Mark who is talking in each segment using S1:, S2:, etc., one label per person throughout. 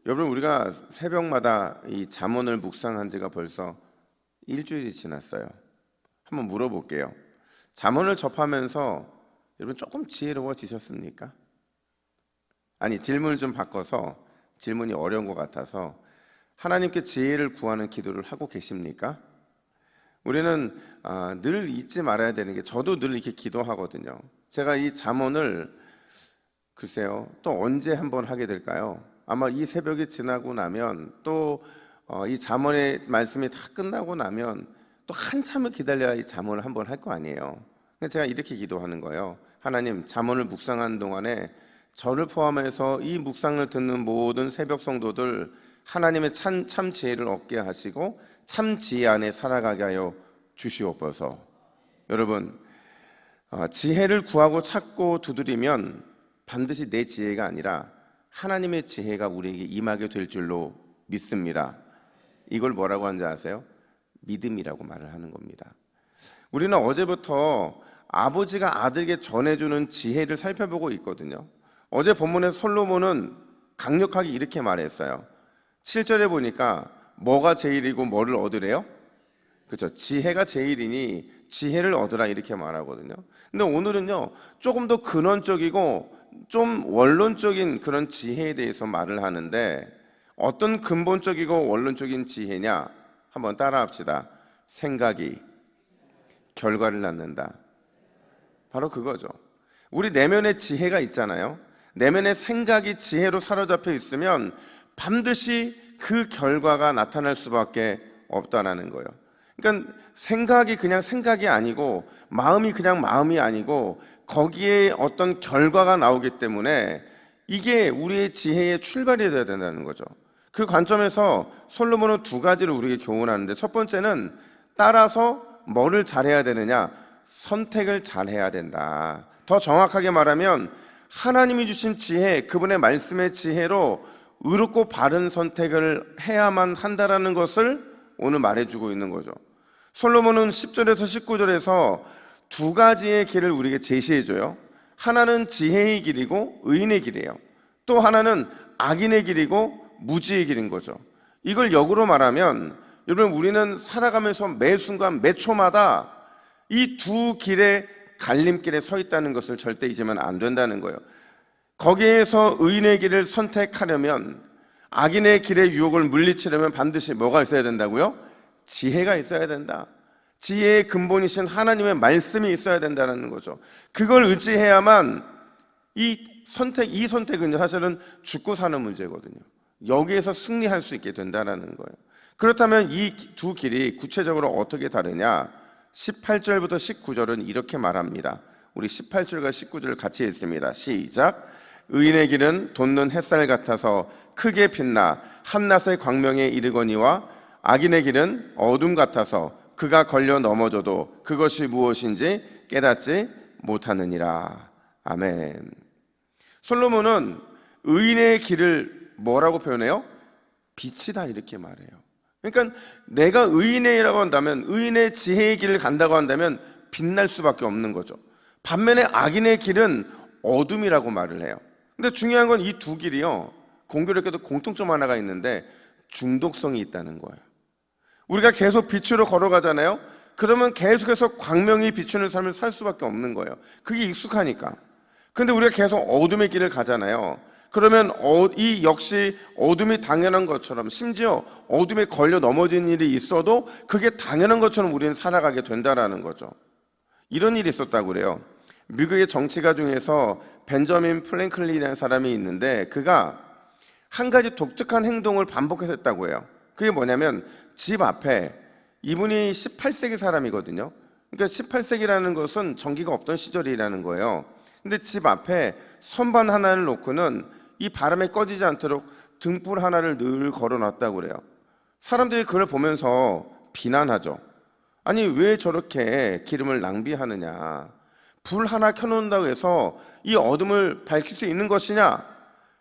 S1: 여러분, 우리가 새벽마다 이 잠언을 묵상한 지가 벌써 일주일이 지났어요. 한번 물어볼게요. 잠언을 접하면서 여러분 조금 지혜로워지셨습니까? 아니, 질문을 좀 바꿔서, 질문이 어려운 것 같아서 하나님께 지혜를 구하는 기도를 하고 계십니까? 우리는 늘 잊지 말아야 되는 게, 저도 늘 이렇게 기도하거든요. 제가 이 잠언을 글쎄요, 또 언제 한번 하게 될까요? 아마 이 새벽이 지나고 나면, 또 이 잠언의 말씀이 다 끝나고 나면 또 한참을 기다려야 이 잠언을 한번 할 거 아니에요. 제가 이렇게 기도하는 거예요. 하나님, 잠언을 묵상하는 동안에 저를 포함해서 이 묵상을 듣는 모든 새벽 성도들, 하나님의 참 지혜를 얻게 하시고 참 지혜 안에 살아가게 하여 주시옵소서. 여러분, 지혜를 구하고 찾고 두드리면 반드시 내 지혜가 아니라 하나님의 지혜가 우리에게 임하게 될 줄로 믿습니다. 이걸 뭐라고 하는지 아세요? 믿음이라고 말을 하는 겁니다. 우리는 어제부터 아버지가 아들에게 전해주는 지혜를 살펴보고 있거든요. 어제 본문에서 솔로몬은 강력하게 이렇게 말했어요. 7절에 보니까 뭐가 제일이고 뭐를 얻으래요? 그렇죠. 지혜가 제일이니 지혜를 얻으라, 이렇게 말하거든요. 근데 오늘은요, 조금 더 근원적이고 좀 원론적인 그런 지혜에 대해서 말을 하는데, 어떤 근본적이고 원론적인 지혜냐? 한번 따라합시다. 생각이 결과를 낳는다. 바로 그거죠. 우리 내면에 지혜가 있잖아요. 내면의 생각이 지혜로 사로잡혀 있으면 반드시 그 결과가 나타날 수밖에 없다라는 거예요. 그러니까 생각이 그냥 생각이 아니고, 마음이 그냥 마음이 아니고, 거기에 어떤 결과가 나오기 때문에 이게 우리의 지혜의 출발이 되어야 된다는 거죠. 그 관점에서 솔로몬은 두 가지를 우리에게 교훈하는데, 첫 번째는 따라서 뭐를 잘해야 되느냐? 선택을 잘해야 된다. 더 정확하게 말하면 하나님이 주신 지혜, 그분의 말씀의 지혜로 의롭고 바른 선택을 해야만 한다라는 것을 오늘 말해주고 있는 거죠. 솔로몬은 10절에서 19절에서 두 가지의 길을 우리에게 제시해줘요. 하나는 지혜의 길이고 의인의 길이에요. 또 하나는 악인의 길이고 무지의 길인 거죠. 이걸 역으로 말하면, 여러분, 우리는 살아가면서 매 순간 매 초마다 이 두 길의 갈림길에 서 있다는 것을 절대 잊으면 안 된다는 거예요. 거기에서 의인의 길을 선택하려면, 악인의 길의 유혹을 물리치려면 반드시 뭐가 있어야 된다고요? 지혜가 있어야 된다. 지혜의 근본이신 하나님의 말씀이 있어야 된다는 거죠. 그걸 의지해야만 이 선택은 사실은 죽고 사는 문제거든요. 여기에서 승리할 수 있게 된다는 거예요. 그렇다면 이 두 길이 구체적으로 어떻게 다르냐? 18절부터 19절은 이렇게 말합니다. 우리 18절과 19절을 같이 읽습니다. 시작. 의인의 길은 돋는 햇살 같아서 크게 빛나 한낮의 광명에 이르거니와, 악인의 길은 어둠 같아서 그가 걸려 넘어져도 그것이 무엇인지 깨닫지 못하느니라. 아멘. 솔로몬은 의인의 길을 뭐라고 표현해요? 빛이다, 이렇게 말해요. 그러니까 내가 의인이라고 한다면, 의인의 지혜의 길을 간다고 한다면 빛날 수밖에 없는 거죠. 반면에 악인의 길은 어둠이라고 말을 해요. 근데 중요한 건 이 두 길이요, 공교롭게도 공통점 하나가 있는데 중독성이 있다는 거예요. 우리가 계속 빛으로 걸어가잖아요. 그러면 계속해서 광명이 비추는 삶을 살 수밖에 없는 거예요. 그게 익숙하니까. 근데 우리가 계속 어둠의 길을 가잖아요. 그러면 이 역시 어둠이 당연한 것처럼, 심지어 어둠에 걸려 넘어진 일이 있어도 그게 당연한 것처럼 우리는 살아가게 된다라는 거죠. 이런 일이 있었다고 그래요. 미국의 정치가 중에서 벤저민 프랭클린이라는 사람이 있는데, 그가 한 가지 독특한 행동을 반복해서 했다고 해요. 그게 뭐냐면, 집 앞에, 이분이 18세기 사람이거든요. 그러니까 18세기라는 것은 전기가 없던 시절이라는 거예요. 근데 집 앞에 선반 하나를 놓고는 이 바람에 꺼지지 않도록 등불 하나를 늘 걸어놨다고 그래요. 사람들이 그걸 보면서 비난하죠. 아니, 왜 저렇게 기름을 낭비하느냐? 불 하나 켜놓는다고 해서 이 어둠을 밝힐 수 있는 것이냐?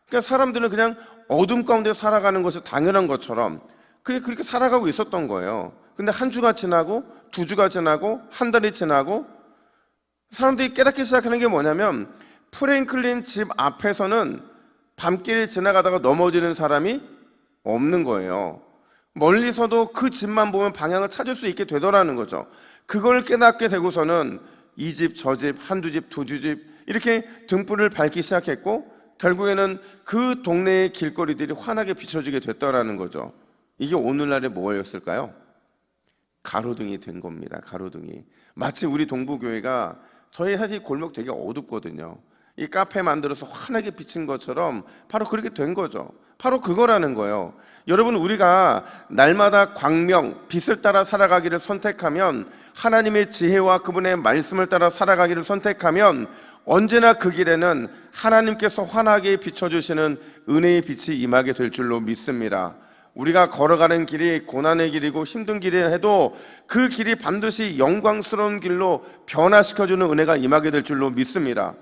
S1: 그러니까 사람들은 그냥 어둠 가운데 살아가는 것이 당연한 것처럼 그렇게 살아가고 있었던 거예요. 근데 한 주가 지나고, 두 주가 지나고, 한 달이 지나고, 사람들이 깨닫기 시작하는 게 뭐냐면, 프랭클린 집 앞에서는 밤길을 지나가다가 넘어지는 사람이 없는 거예요. 멀리서도 그 집만 보면 방향을 찾을 수 있게 되더라는 거죠. 그걸 깨닫게 되고서는 이 집, 저 집, 한두 집, 두두 집 이렇게 등불을 밝기 시작했고 결국에는 그 동네의 길거리들이 환하게 비춰지게 됐더라는 거죠. 이게 오늘날의 뭐였을까요? 가로등이 된 겁니다. 가로등이. 마치 우리 동부교회가 저희 사실 골목 되게 어둡거든요. 이 카페 만들어서 환하게 비친 것처럼 바로 그렇게 된 거죠. 바로 그거라는 거예요. 여러분, 우리가 날마다 광명, 빛을 따라 살아가기를 선택하면, 하나님의 지혜와 그분의 말씀을 따라 살아가기를 선택하면 언제나 그 길에는 하나님께서 환하게 비춰주시는 은혜의 빛이 임하게 될 줄로 믿습니다. 우리가 걸어가는 길이 고난의 길이고 힘든 길이라 해도 그 길이 반드시 영광스러운 길로 변화시켜주는 은혜가 임하게 될 줄로 믿습니다.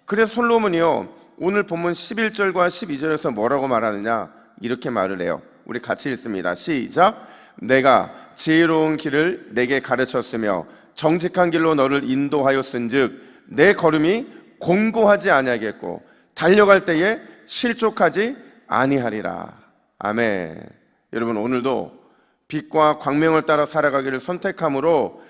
S1: 그래서 솔로몬이요, 오늘 본문 11절과 12절에서 뭐라고 말하느냐, 이렇게 말을 해요. 우리 같이 읽습니다. 시작. 내가 지혜로운 길을 내게 가르쳤으며 정직한 길로 너를 인도하였은즉 내 걸음이 공고하지 아니하겠고 달려갈 때에 실족하지 아니하리라. 아멘. 여러분, 오늘도 빛과 광명을 따라 살아가기를 선택함으로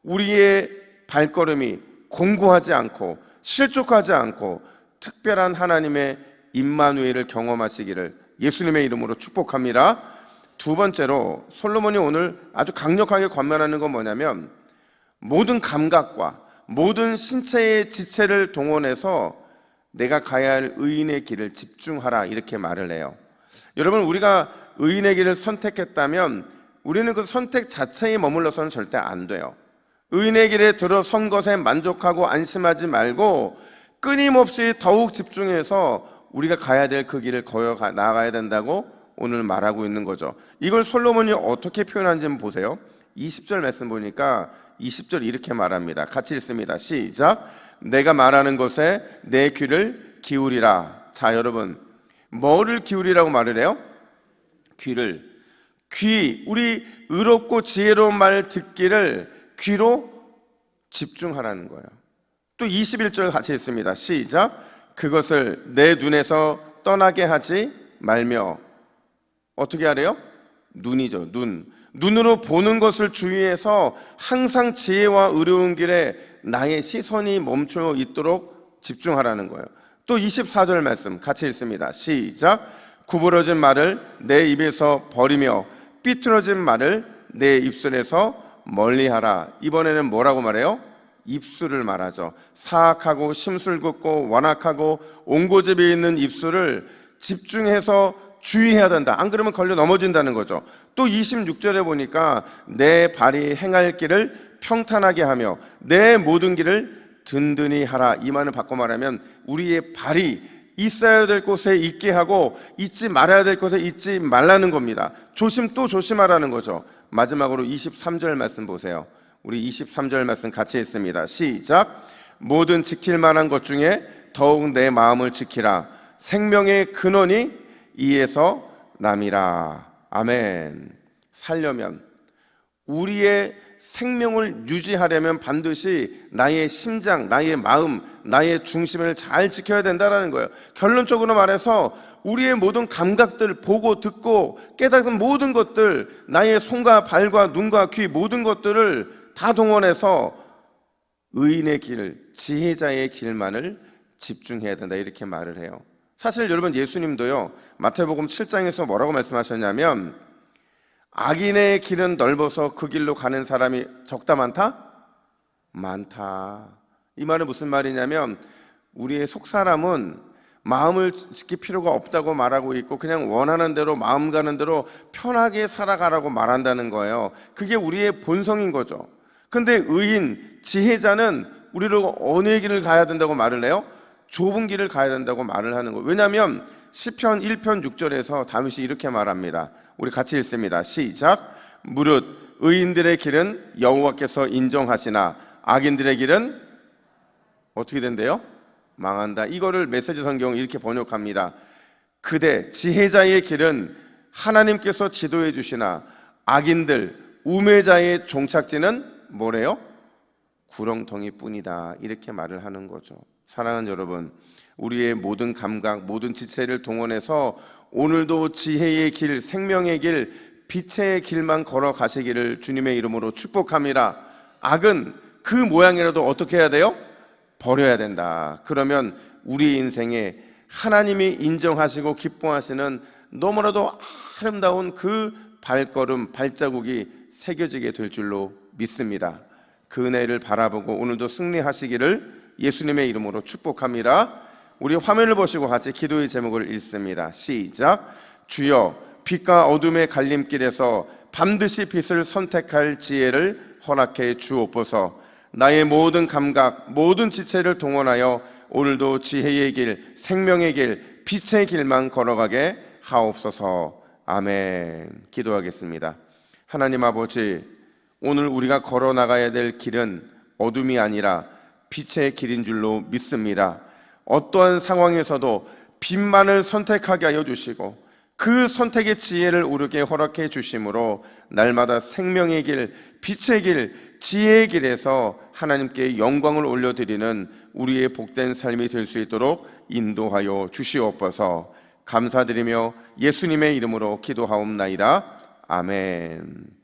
S1: 우리의 발걸음이 공고하지 않고 실족하지 않고 특별한 하나님의 임마누엘을 경험하시기를 예수님의 이름으로 축복합니다. 두 번째로 솔로몬이 오늘 아주 강력하게 권면하는 건 뭐냐면, 모든 감각과 모든 신체의 지체를 동원해서 내가 가야 할 의인의 길을 집중하라, 이렇게 말을 해요. 여러분, 우리가 의인의 길을 선택했다면 우리는 그 선택 자체에 머물러서는 절대 안 돼요. 의인의 길에 들어선 것에 만족하고 안심하지 말고 끊임없이 더욱 집중해서 우리가 가야 될 그 길을 걸어 나가야 된다고 오늘 말하고 있는 거죠. 이걸 솔로몬이 어떻게 표현하는지 한번 보세요. 20절 말씀 보니까 20절 이렇게 말합니다. 같이 읽습니다. 시작. 내가 말하는 것에 내 귀를 기울이라. 자, 여러분, 뭐를 기울이라고 말을 해요? 귀를. 귀, 우리 의롭고 지혜로운 말 듣기를 귀로 집중하라는 거예요. 또 21절 같이 읽습니다. 시작. 그것을 내 눈에서 떠나게 하지 말며. 어떻게 하래요? 눈이죠. 눈으로 보는 것을 주의해서 항상 지혜와 의로운 길에 나의 시선이 멈춰 있도록 집중하라는 거예요. 또 24절 말씀 같이 읽습니다. 시작. 구부러진 말을 내 입에서 버리며 삐뚤어진 말을 내 입술에서 멀리하라. 이번에는 뭐라고 말해요? 입술을 말하죠. 사악하고 심술궂고 완악하고 옹고집이 있는 입술을 집중해서 주의해야 된다. 안 그러면 걸려 넘어진다는 거죠. 또 26절에 보니까 내 발이 행할 길을 평탄하게 하며 내 모든 길을 든든히 하라. 이 말을 바꿔 말하면 우리의 발이 있어야 될 곳에 있게 하고 있지 말아야 될 곳에 있지 말라는 겁니다. 조심 또 조심하라는 거죠. 마지막으로 23절 말씀 보세요. 우리 23절 말씀 같이 읽습니다. 시작. 모든 지킬 만한 것 중에 더욱 내 마음을 지키라. 생명의 근원이 이에서 남이라. 아멘. 살려면, 우리의 생명을 유지하려면 반드시 나의 심장, 나의 마음, 나의 중심을 잘 지켜야 된다는 거예요. 결론적으로 말해서 우리의 모든 감각들, 보고 듣고 깨닫은 모든 것들, 나의 손과 발과 눈과 귀 모든 것들을 다 동원해서 의인의 길, 지혜자의 길만을 집중해야 된다, 이렇게 말을 해요. 사실 여러분, 예수님도요, 마태복음 7장에서 뭐라고 말씀하셨냐면, 악인의 길은 넓어서 그 길로 가는 사람이 적다 많다? 많다. 이 말은 무슨 말이냐면, 우리의 속사람은 마음을 지킬 필요가 없다고 말하고 있고 그냥 원하는 대로 마음 가는 대로 편하게 살아가라고 말한다는 거예요. 그게 우리의 본성인 거죠. 근데 의인, 지혜자는 우리로 어느 길을 가야 된다고 말을 해요? 좁은 길을 가야 된다고 말을 하는 거예요. 왜냐하면 시편 1편 6절에서 다윗이 이렇게 말합니다. 우리 같이 읽습니다. 시작. 무릇 의인들의 길은 여호와께서 인정하시나 악인들의 길은 어떻게 된대요? 망한다. 이거를 메시지 성경은 이렇게 번역합니다. 그대 지혜자의 길은 하나님께서 지도해 주시나 악인들 우매자의 종착지는 뭐래요? 구렁텅이 뿐이다. 이렇게 말을 하는 거죠. 사랑하는 여러분, 우리의 모든 감각, 모든 지체를 동원해서 오늘도 지혜의 길, 생명의 길, 빛의 길만 걸어가시기를 주님의 이름으로 축복합니다. 악은 그 모양이라도 어떻게 해야 돼요? 버려야 된다. 그러면 우리 인생에 하나님이 인정하시고 기뻐하시는 너무나도 아름다운 그 발걸음, 발자국이 새겨지게 될 줄로 믿습니다. 그 은혜를 바라보고 오늘도 승리하시기를 예수님의 이름으로 축복합니다. 우리 화면을 보시고 같이 기도의 제목을 읽습니다. 시작. 주여, 빛과 어둠의 갈림길에서 반드시 빛을 선택할 지혜를 허락해 주옵소서. 나의 모든 감각, 모든 지체를 동원하여 오늘도 지혜의 길, 생명의 길, 빛의 길만 걸어가게 하옵소서. 아멘. 기도하겠습니다. 하나님 아버지, 오늘 우리가 걸어나가야 될 길은 어둠이 아니라 빛의 길인 줄로 믿습니다. 어떠한 상황에서도 빛만을 선택하게 하여 주시고 그 선택의 지혜를 오르게 허락해 주심으로 날마다 생명의 길, 빛의 길, 지혜의 길에서 하나님께 영광을 올려드리는 우리의 복된 삶이 될 수 있도록 인도하여 주시옵소서. 감사드리며 예수님의 이름으로 기도하옵나이다. 아멘.